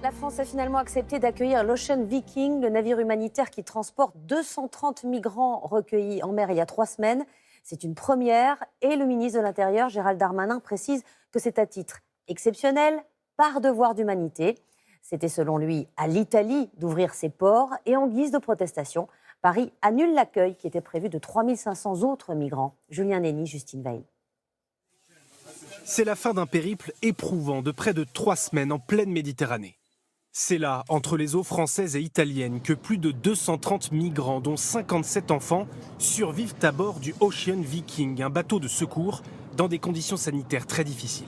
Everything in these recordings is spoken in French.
La France a finalement accepté d'accueillir l'Ocean Viking, le navire humanitaire qui transporte 230 migrants recueillis en mer il y a 3 semaines. C'est une première et le ministre de l'Intérieur, Gérald Darmanin, précise que c'est à titre exceptionnel, par devoir d'humanité. C'était selon lui à l'Italie d'ouvrir ses ports et en guise de protestation, Paris annule l'accueil qui était prévu de 3500 autres migrants. Julien Nény, Justine Veil. C'est la fin d'un périple éprouvant de près de 3 semaines en pleine Méditerranée. C'est là, entre les eaux françaises et italiennes, que plus de 230 migrants, dont 57 enfants, survivent à bord du Ocean Viking, un bateau de secours, dans des conditions sanitaires très difficiles.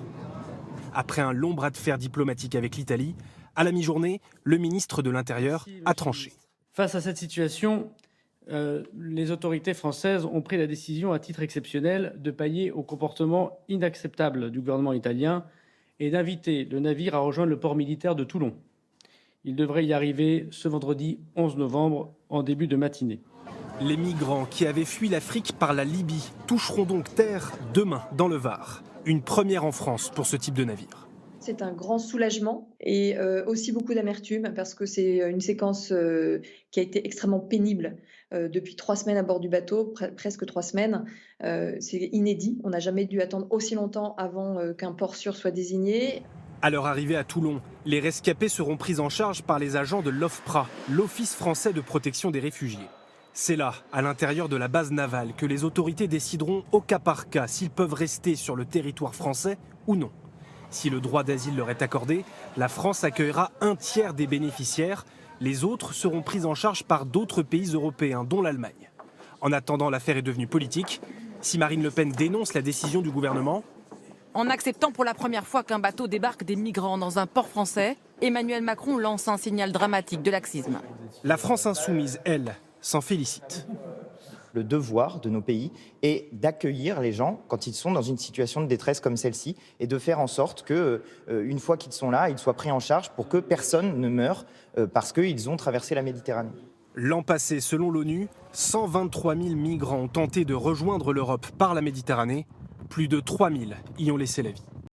Après un long bras de fer diplomatique avec l'Italie, à la mi-journée, le ministre de l'Intérieur a tranché. Face à cette situation, les autorités françaises ont pris la décision, à titre exceptionnel, de pallier au comportement inacceptable du gouvernement italien et d'inviter le navire à rejoindre le port militaire de Toulon. Il devrait y arriver ce vendredi 11 novembre en début de matinée. Les migrants qui avaient fui l'Afrique par la Libye toucheront donc terre demain dans le Var. Une première en France pour ce type de navire. C'est un grand soulagement et aussi beaucoup d'amertume parce que c'est une séquence qui a été extrêmement pénible depuis 3 semaines à bord du bateau, presque 3 semaines. C'est inédit. On n'a jamais dû attendre aussi longtemps avant qu'un port sûr soit désigné. À leur arrivée à Toulon, les rescapés seront pris en charge par les agents de l'OFPRA, l'Office français de protection des réfugiés. C'est là, à l'intérieur de la base navale, que les autorités décideront au cas par cas s'ils peuvent rester sur le territoire français ou non. Si le droit d'asile leur est accordé, la France accueillera un tiers des bénéficiaires. Les autres seront pris en charge par d'autres pays européens, dont l'Allemagne. En attendant, l'affaire est devenue politique. Si Marine Le Pen dénonce la décision du gouvernement, en acceptant pour la première fois qu'un bateau débarque des migrants dans un port français, Emmanuel Macron lance un signal dramatique de laxisme. La France insoumise, elle, s'en félicite. Le devoir de nos pays est d'accueillir les gens quand ils sont dans une situation de détresse comme celle-ci et de faire en sorte que, une fois qu'ils sont là, ils soient pris en charge pour que personne ne meure parce qu'ils ont traversé la Méditerranée. L'an passé, selon l'ONU, 123 000 migrants ont tenté de rejoindre l'Europe par la Méditerranée. Plus de 3 000 y ont laissé la vie.